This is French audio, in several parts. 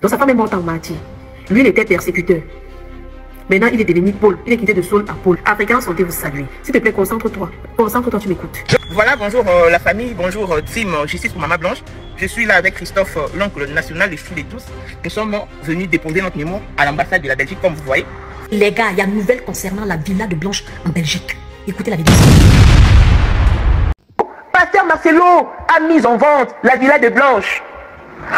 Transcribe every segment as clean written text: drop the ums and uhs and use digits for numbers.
Donc sa femme est morte en martyr. Lui, il était persécuteur. Maintenant, il est devenu Paul. Il est quitté de Saul à Paul. Africain Santé vous salue. S'il te plaît, concentre-toi. Concentre-toi, tu m'écoutes. Voilà, bonjour la famille, bonjour team Justice pour Maman Blanche. Je suis là avec Christophe, l'oncle national des Fous de tous. Nous sommes venus déposer notre mémoire à l'ambassade de la Belgique, comme vous voyez. Les gars, il y a une nouvelle concernant la villa de Blanche en Belgique. Écoutez la vidéo. Pasteur Marcelo a mis en vente la villa de Blanche.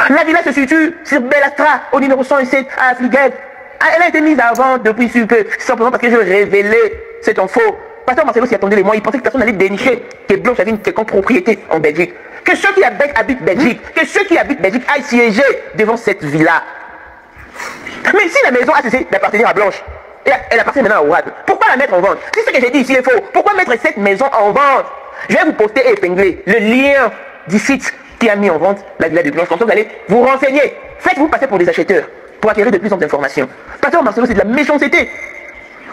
La villa se situe sur Bellastra, au numéro 107 à Fluguel. Elle a été mise en vente depuis que simplement parce que je révélais cette info. Pasteur Marcelo s'y attendait les mois. Il pensait que personne n'allait dénicher que Blanche avait une quelconque propriété en Belgique. Que ceux qui habitent Belgique, aillent siéger devant cette villa. Mais si la maison a cessé d'appartenir à Blanche, et elle appartient maintenant à Ouad, pourquoi la mettre en vente? Si ce que j'ai dit ici est faux, pourquoi mettre cette maison en vente? Je vais vous poster et épingler le lien du site qui a mis en vente la villa de Blanche. Comme ça, vous allez vous renseigner. Faites-vous passer pour des acheteurs pour acquérir de plus en plus d'informations. Pasteur Marcelo, c'est de la méchanceté.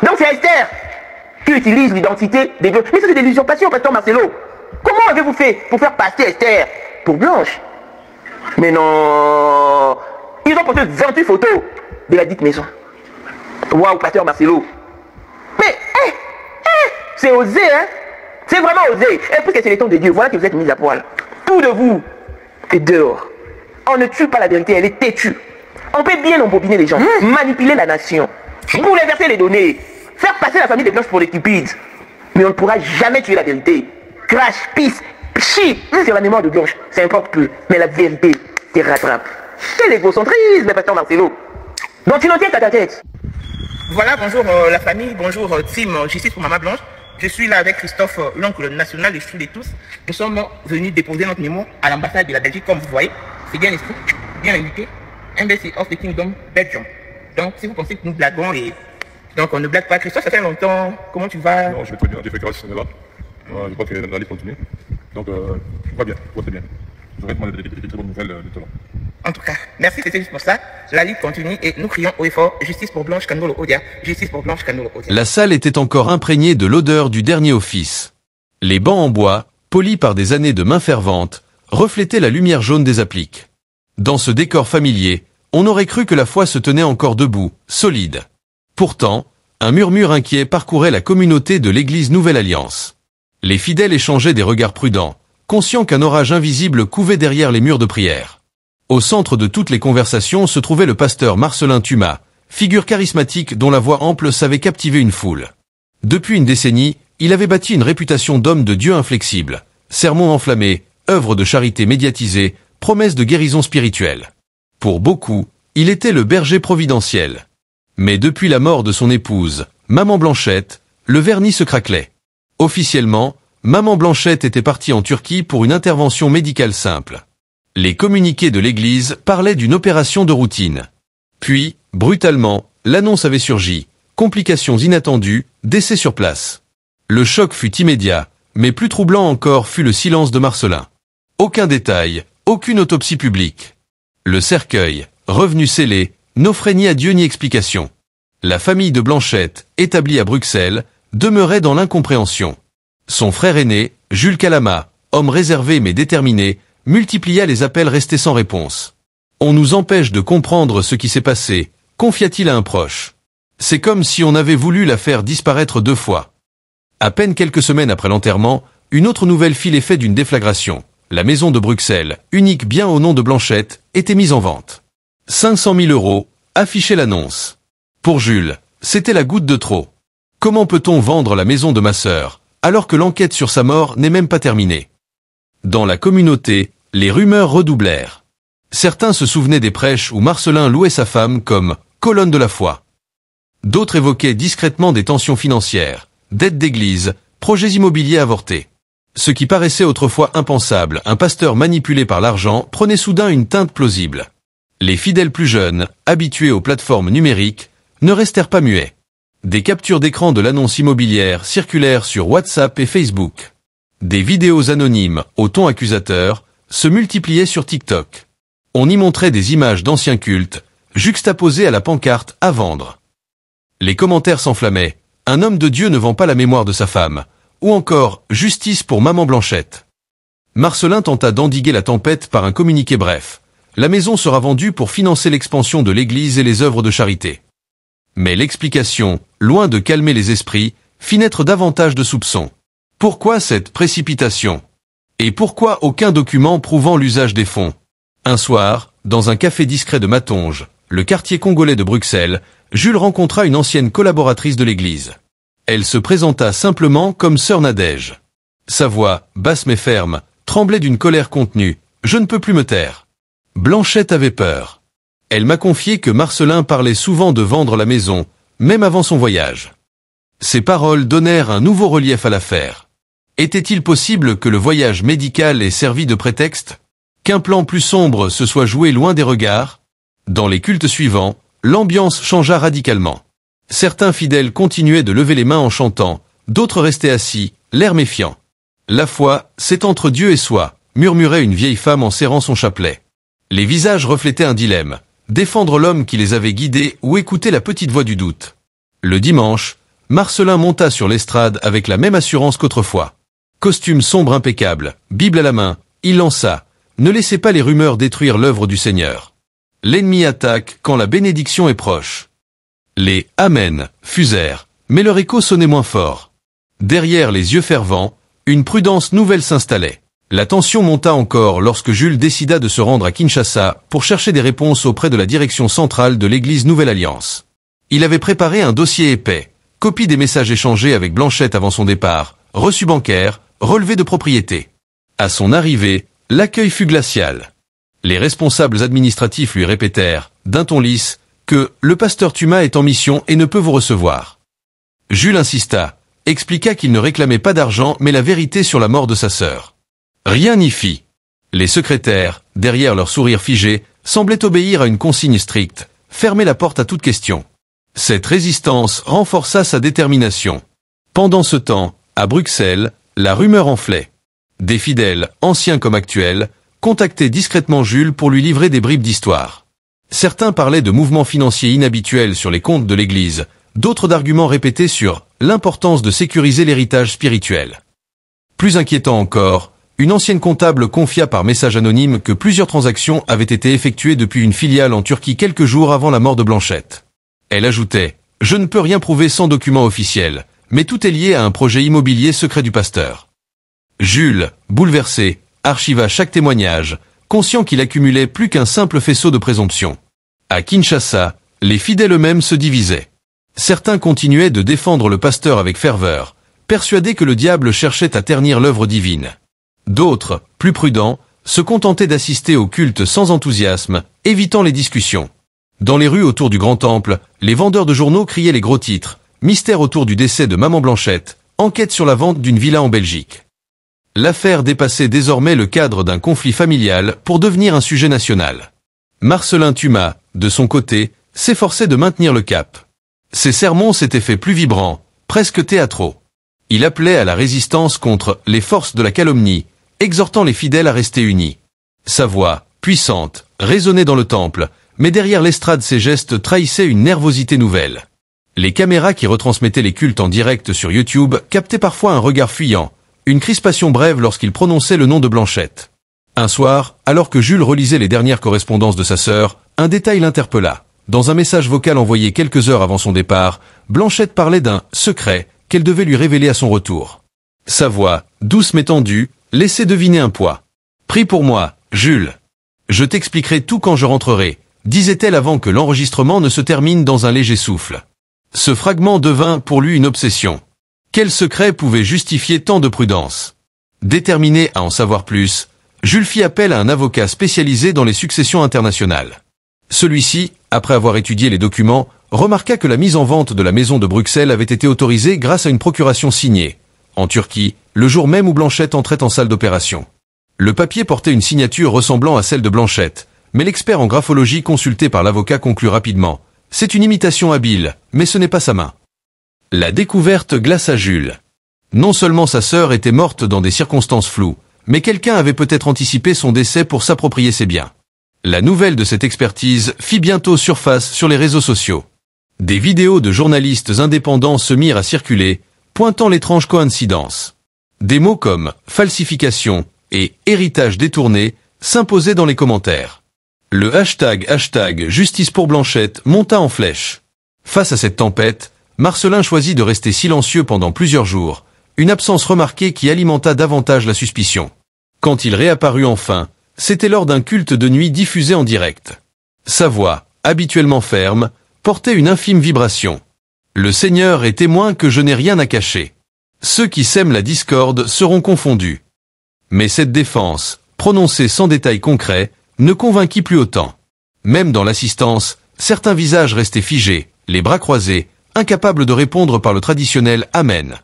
Donc c'est Esther qui utilise l'identité des Blanches. Mais ça, c'est de l'usurpation, Pasteur Marcelo. Comment avez-vous fait pour faire passer Esther pour Blanche? Mais non. Ils ont posté 28 photos de la dite maison. Waouh, Pasteur Marcelo. Mais, c'est osé, hein? C'est vraiment osé. Et puisque c'est les temps de Dieu, voilà que vous êtes mis à poil. Tout de vous est dehors. On ne tue pas la vérité, elle est têtue. On peut bien embobiner les gens, manipuler la nation, bouleverser les données, faire passer la famille des Blanches pour les cupides. Mais on ne pourra jamais tuer la vérité. Crash, pisse, chie sur la mémoire de Blanche. Ça importe peu, mais la vérité te rattrape. C'est l'égocentrisme, Pasteur Marcelo. Donc tu n'en tiens qu'à ta tête. Voilà, bonjour la famille, bonjour team Justice pour Maman Blanche. Je suis là avec Christophe, l'oncle national des Fous de tous. Nous sommes venus déposer notre mémoire à l'ambassade de la Belgique, comme vous voyez. C'est bien inscrit, bien indiqué. Embassy of the Kingdom, Belgium. Donc, si vous pensez que nous blaguons et... Donc, on ne blague pas. Christophe, ça fait longtemps. Comment tu vas? Non, je vais très bien. J'ai fait grâce, on est là. Je crois que la liste continue. Donc, je vais bien. Je vais très bien. J'aurais demandé des très bonnes nouvelles de tout le monde. En tout cas, merci, c'était juste pour ça. La lutte continue et nous crions haut et fort, justice pour Blanche Kandolo Odia, justice pour Blanche Kandolo Odia. La salle était encore imprégnée de l'odeur du dernier office. Les bancs en bois, polis par des années de mains ferventes, reflétaient la lumière jaune des appliques. Dans ce décor familier, on aurait cru que la foi se tenait encore debout, solide. Pourtant, un murmure inquiet parcourait la communauté de l'église Nouvelle Alliance. Les fidèles échangeaient des regards prudents, conscients qu'un orage invisible couvait derrière les murs de prière. Au centre de toutes les conversations se trouvait le pasteur Marcelin Thumas, figure charismatique dont la voix ample savait captiver une foule. Depuis une décennie, il avait bâti une réputation d'homme de Dieu inflexible. Sermons enflammés, œuvre de charité médiatisée, promesse de guérison spirituelle. Pour beaucoup, il était le berger providentiel. Mais depuis la mort de son épouse, Maman Blanchette, le vernis se craquelait. Officiellement, Maman Blanchette était partie en Turquie pour une intervention médicale simple. Les communiqués de l'église parlaient d'une opération de routine. Puis, brutalement, l'annonce avait surgi. Complications inattendues, décès sur place. Le choc fut immédiat, mais plus troublant encore fut le silence de Marcelin. Aucun détail, aucune autopsie publique. Le cercueil, revenu scellé, n'offrait ni adieu ni explication. La famille de Blanchette, établie à Bruxelles, demeurait dans l'incompréhension. Son frère aîné, Jules Calama, homme réservé mais déterminé, multiplia les appels restés sans réponse. On nous empêche de comprendre ce qui s'est passé, confia-t-il à un proche. C'est comme si on avait voulu la faire disparaître 2 fois. À peine quelques semaines après l'enterrement, une autre nouvelle fit l'effet d'une déflagration. La maison de Bruxelles, unique bien au nom de Blanchette, était mise en vente. 500 000 €, affichait l'annonce. Pour Jules, c'était la goutte de trop. Comment peut-on vendre la maison de ma sœur, alors que l'enquête sur sa mort n'est même pas terminée? Dans la communauté, les rumeurs redoublèrent. Certains se souvenaient des prêches où Marcelin louait sa femme comme « colonne de la foi ». D'autres évoquaient discrètement des tensions financières, dettes d'église, projets immobiliers avortés. Ce qui paraissait autrefois impensable, un pasteur manipulé par l'argent, prenait soudain une teinte plausible. Les fidèles plus jeunes, habitués aux plateformes numériques, ne restèrent pas muets. Des captures d'écran de l'annonce immobilière circulèrent sur WhatsApp et Facebook. Des vidéos anonymes, au ton accusateur, se multipliaient sur TikTok. On y montrait des images d'anciens cultes, juxtaposées à la pancarte « à vendre ». Les commentaires s'enflammaient. Un homme de Dieu ne vend pas la mémoire de sa femme. Ou encore, justice pour Maman Blanchette. Marcelin tenta d'endiguer la tempête par un communiqué bref. la maison sera vendue pour financer l'expansion de l'église et les œuvres de charité. Mais l'explication, loin de calmer les esprits, fit naître davantage de soupçons. Pourquoi cette précipitation? Et pourquoi aucun document prouvant l'usage des fonds? Un soir, dans un café discret de Matonge, le quartier congolais de Bruxelles, Jules rencontra une ancienne collaboratrice de l'église. Elle se présenta simplement comme sœur Nadège. Sa voix, basse mais ferme, tremblait d'une colère contenue. « Je ne peux plus me taire. » Blanchette avait peur. Elle m'a confié que Marcelin parlait souvent de vendre la maison, même avant son voyage. Ces paroles donnèrent un nouveau relief à l'affaire. Était-il possible que le voyage médical ait servi de prétexte? Qu'un plan plus sombre se soit joué loin des regards? Dans les cultes suivants, l'ambiance changea radicalement. Certains fidèles continuaient de lever les mains en chantant, d'autres restaient assis, l'air méfiant. La foi, c'est entre Dieu et soi, murmurait une vieille femme en serrant son chapelet. Les visages reflétaient un dilemme, défendre l'homme qui les avait guidés ou écouter la petite voix du doute. Le dimanche, Marcelin monta sur l'estrade avec la même assurance qu'autrefois. Costume sombre impeccable, Bible à la main, il lança « Ne laissez pas les rumeurs détruire l'œuvre du Seigneur. L'ennemi attaque quand la bénédiction est proche. » Les « Amen » fusèrent, mais leur écho sonnait moins fort. Derrière les yeux fervents, une prudence nouvelle s'installait. La tension monta encore lorsque Jules décida de se rendre à Kinshasa pour chercher des réponses auprès de la direction centrale de l'église Nouvelle Alliance. Il avait préparé un dossier épais, copie des messages échangés avec Blanchette avant son départ, reçu bancaire, relevé de propriété. À son arrivée, l'accueil fut glacial. Les responsables administratifs lui répétèrent, d'un ton lisse, que le pasteur Tuma est en mission et ne peut vous recevoir. Jules insista, expliqua qu'il ne réclamait pas d'argent mais la vérité sur la mort de sa sœur. Rien n'y fit. Les secrétaires, derrière leur sourire figé, semblaient obéir à une consigne stricte, fermer la porte à toute question. Cette résistance renforça sa détermination. Pendant ce temps, à Bruxelles, la rumeur enflait. Des fidèles, anciens comme actuels, contactaient discrètement Jules pour lui livrer des bribes d'histoire. Certains parlaient de mouvements financiers inhabituels sur les comptes de l'Église, d'autres d'arguments répétés sur l'importance de sécuriser l'héritage spirituel. Plus inquiétant encore, une ancienne comptable confia par message anonyme que plusieurs transactions avaient été effectuées depuis une filiale en Turquie quelques jours avant la mort de Blanchette. Elle ajoutait « Je ne peux rien prouver sans document officiel, mais tout est lié à un projet immobilier secret du pasteur. » Jules, bouleversé, archiva chaque témoignage, conscient qu'il accumulait plus qu'un simple faisceau de présomption. À Kinshasa, les fidèles eux-mêmes se divisaient. Certains continuaient de défendre le pasteur avec ferveur, persuadés que le diable cherchait à ternir l'œuvre divine. D'autres, plus prudents, se contentaient d'assister au culte sans enthousiasme, évitant les discussions. Dans les rues autour du Grand Temple, les vendeurs de journaux criaient les gros titres, mystère autour du décès de Maman Blanchette, enquête sur la vente d'une villa en Belgique. L'affaire dépassait désormais le cadre d'un conflit familial pour devenir un sujet national. Marcelin Tuma, de son côté, s'efforçait de maintenir le cap. Ses sermons s'étaient fait plus vibrants, presque théâtraux. Il appelait à la résistance contre les forces de la calomnie, exhortant les fidèles à rester unis. Sa voix, puissante, résonnait dans le temple, mais derrière l'estrade ses gestes trahissaient une nervosité nouvelle. Les caméras qui retransmettaient les cultes en direct sur YouTube captaient parfois un regard fuyant, une crispation brève lorsqu'il prononçait le nom de Blanchette. Un soir, alors que Jules relisait les dernières correspondances de sa sœur, un détail l'interpella. Dans un message vocal envoyé quelques heures avant son départ, Blanchette parlait d'un « secret » qu'elle devait lui révéler à son retour. Sa voix, douce mais tendue, laissait deviner un poids. « Prie pour moi, Jules. Je t'expliquerai tout quand je rentrerai », disait-elle avant que l'enregistrement ne se termine dans un léger souffle. Ce fragment devint pour lui une obsession. Quel secret pouvait justifier tant de prudence? Déterminé à en savoir plus, Jules fit appel à un avocat spécialisé dans les successions internationales. Celui-ci, après avoir étudié les documents, remarqua que la mise en vente de la maison de Bruxelles avait été autorisée grâce à une procuration signée, en Turquie, le jour même où Blanchette entrait en salle d'opération. Le papier portait une signature ressemblant à celle de Blanchette, mais l'expert en graphologie consulté par l'avocat conclut rapidement « C'est une imitation habile, mais ce n'est pas sa main ». La découverte glaça Jules. Non seulement sa sœur était morte dans des circonstances floues, mais quelqu'un avait peut-être anticipé son décès pour s'approprier ses biens. La nouvelle de cette expertise fit bientôt surface sur les réseaux sociaux. Des vidéos de journalistes indépendants se mirent à circuler, pointant l'étrange coïncidence. Des mots comme « falsification » et « héritage détourné » s'imposaient dans les commentaires. Le hashtag Justice pour Blanchette monta en flèche. Face à cette tempête, Marcelin choisit de rester silencieux pendant plusieurs jours, une absence remarquée qui alimenta davantage la suspicion. Quand il réapparut enfin, c'était lors d'un culte de nuit diffusé en direct. Sa voix, habituellement ferme, portait une infime vibration. Le Seigneur est témoin que je n'ai rien à cacher. Ceux qui sèment la discorde seront confondus. Mais cette défense, prononcée sans détail concret, ne convainquit plus autant. Même dans l'assistance, certains visages restaient figés, les bras croisés, incapables de répondre par le traditionnel « Amen ».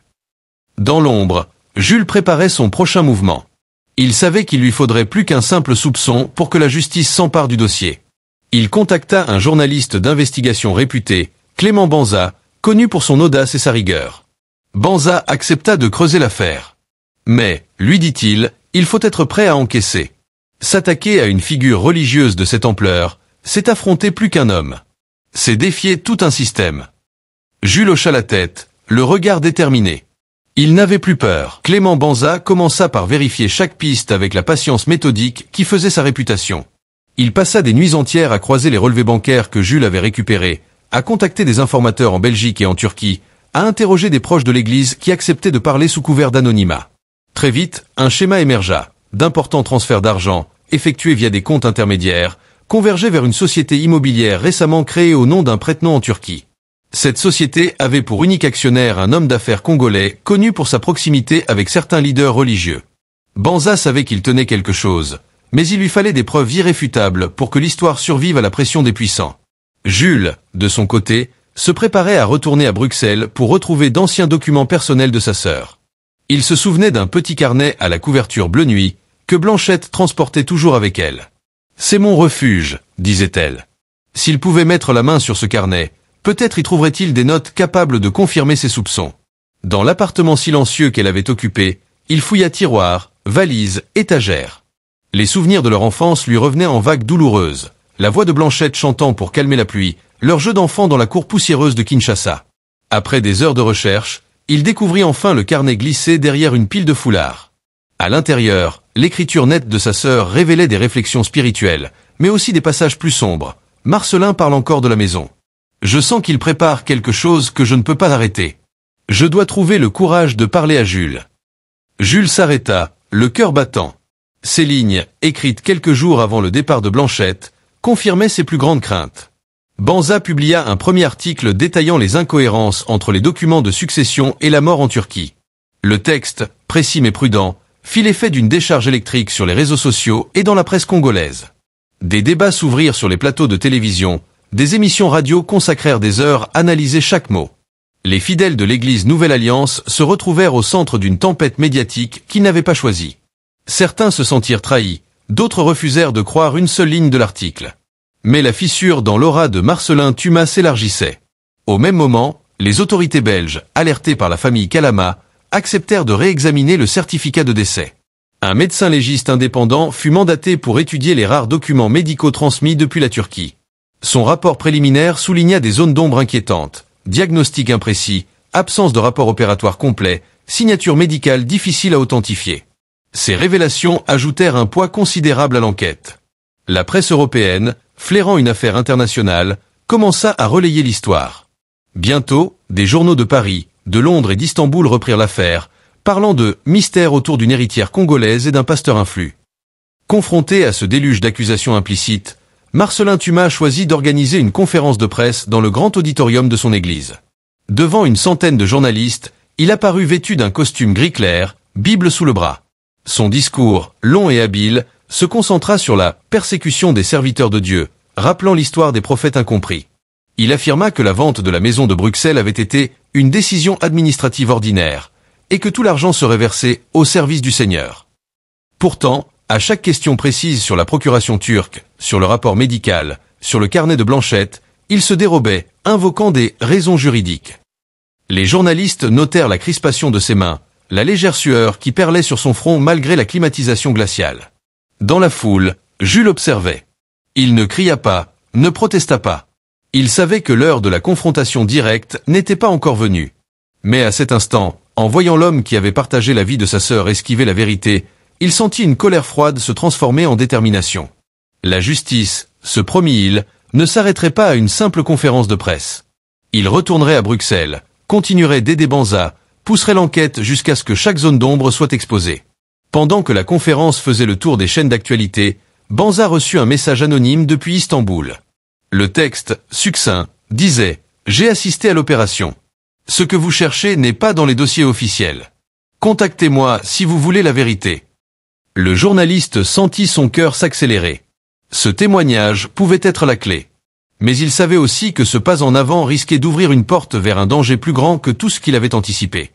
Dans l'ombre, Jules préparait son prochain mouvement. Il savait qu'il lui faudrait plus qu'un simple soupçon pour que la justice s'empare du dossier. Il contacta un journaliste d'investigation réputé, Clément Banza, connu pour son audace et sa rigueur. Banza accepta de creuser l'affaire. Mais, lui dit-il, il faut être prêt à encaisser. S'attaquer à une figure religieuse de cette ampleur, c'est affronter plus qu'un homme. C'est défier tout un système. Jules hocha la tête, le regard déterminé. Il n'avait plus peur. Clément Banza commença par vérifier chaque piste avec la patience méthodique qui faisait sa réputation. Il passa des nuits entières à croiser les relevés bancaires que Jules avait récupérés, à contacter des informateurs en Belgique et en Turquie, à interroger des proches de l'Église qui acceptaient de parler sous couvert d'anonymat. Très vite, un schéma émergea. D'importants transferts d'argent, effectués via des comptes intermédiaires, convergeaient vers une société immobilière récemment créée au nom d'un prête-nom en Turquie. Cette société avait pour unique actionnaire un homme d'affaires congolais connu pour sa proximité avec certains leaders religieux. Banza savait qu'il tenait quelque chose, mais il lui fallait des preuves irréfutables pour que l'histoire survive à la pression des puissants. Jules, de son côté, se préparait à retourner à Bruxelles pour retrouver d'anciens documents personnels de sa sœur. Il se souvenait d'un petit carnet à la couverture bleu nuit, que Blanchette transportait toujours avec elle. « C'est mon refuge », disait-elle. S'il pouvait mettre la main sur ce carnet, peut-être y trouverait-il des notes capables de confirmer ses soupçons. Dans l'appartement silencieux qu'elle avait occupé, il fouilla tiroirs, valises, étagères. Les souvenirs de leur enfance lui revenaient en vagues douloureuses. La voix de Blanchette chantant pour calmer la pluie, leur jeu d'enfant dans la cour poussiéreuse de Kinshasa. Après des heures de recherche, il découvrit enfin le carnet glissé derrière une pile de foulards. À l'intérieur, l'écriture nette de sa sœur révélait des réflexions spirituelles, mais aussi des passages plus sombres. Marcelin parle encore de la maison. Je sens qu'il prépare quelque chose que je ne peux pas arrêter. Je dois trouver le courage de parler à Jules. Jules s'arrêta, le cœur battant. Ces lignes, écrites quelques jours avant le départ de Blanchette, confirmaient ses plus grandes craintes. Banza publia un premier article détaillant les incohérences entre les documents de succession et la mort en Turquie. Le texte, précis mais prudent, fit l'effet d'une décharge électrique sur les réseaux sociaux et dans la presse congolaise. Des débats s'ouvrirent sur les plateaux de télévision, des émissions radio consacrèrent des heures à analyser chaque mot. Les fidèles de l'église Nouvelle Alliance se retrouvèrent au centre d'une tempête médiatique qu'ils n'avaient pas choisie. Certains se sentirent trahis, d'autres refusèrent de croire une seule ligne de l'article. Mais la fissure dans l'aura de Marcelin Thumas s'élargissait. Au même moment, les autorités belges, alertées par la famille Kalama, acceptèrent de réexaminer le certificat de décès. Un médecin légiste indépendant fut mandaté pour étudier les rares documents médicaux transmis depuis la Turquie. Son rapport préliminaire souligna des zones d'ombre inquiétantes, diagnostic imprécis, absence de rapport opératoire complet, signature médicale difficile à authentifier. Ces révélations ajoutèrent un poids considérable à l'enquête. La presse européenne, flairant une affaire internationale, commença à relayer l'histoire. Bientôt, des journaux de Paris, de Londres et d'Istanbul reprirent l'affaire, parlant de « mystère autour d'une héritière congolaise et d'un pasteur influent ». Confronté à ce déluge d'accusations implicites, Marcelin Thumas choisit d'organiser une conférence de presse dans le grand auditorium de son église. Devant une centaine de journalistes, il apparut vêtu d'un costume gris clair, Bible sous le bras. Son discours, long et habile, se concentra sur la persécution des serviteurs de Dieu, rappelant l'histoire des prophètes incompris. Il affirma que la vente de la maison de Bruxelles avait été une décision administrative ordinaire, et que tout l'argent serait versé au service du Seigneur. Pourtant, à chaque question précise sur la procuration turque, sur le rapport médical, sur le carnet de Blanchette, il se dérobait, invoquant des raisons juridiques. Les journalistes notèrent la crispation de ses mains, la légère sueur qui perlait sur son front malgré la climatisation glaciale. Dans la foule, Jules observait. Il ne cria pas, ne protesta pas. Il savait que l'heure de la confrontation directe n'était pas encore venue. Mais à cet instant, en voyant l'homme qui avait partagé la vie de sa sœur esquiver la vérité, il sentit une colère froide se transformer en détermination. La justice, se promit-il, ne s'arrêterait pas à une simple conférence de presse. Il retournerait à Bruxelles, continuerait d'aider Banza, pousserait l'enquête jusqu'à ce que chaque zone d'ombre soit exposée. Pendant que la conférence faisait le tour des chaînes d'actualité, Banza reçut un message anonyme depuis Istanbul. Le texte, succinct, disait « J'ai assisté à l'opération. Ce que vous cherchez n'est pas dans les dossiers officiels. Contactez-moi si vous voulez la vérité. » Le journaliste sentit son cœur s'accélérer. Ce témoignage pouvait être la clé. Mais il savait aussi que ce pas en avant risquait d'ouvrir une porte vers un danger plus grand que tout ce qu'il avait anticipé.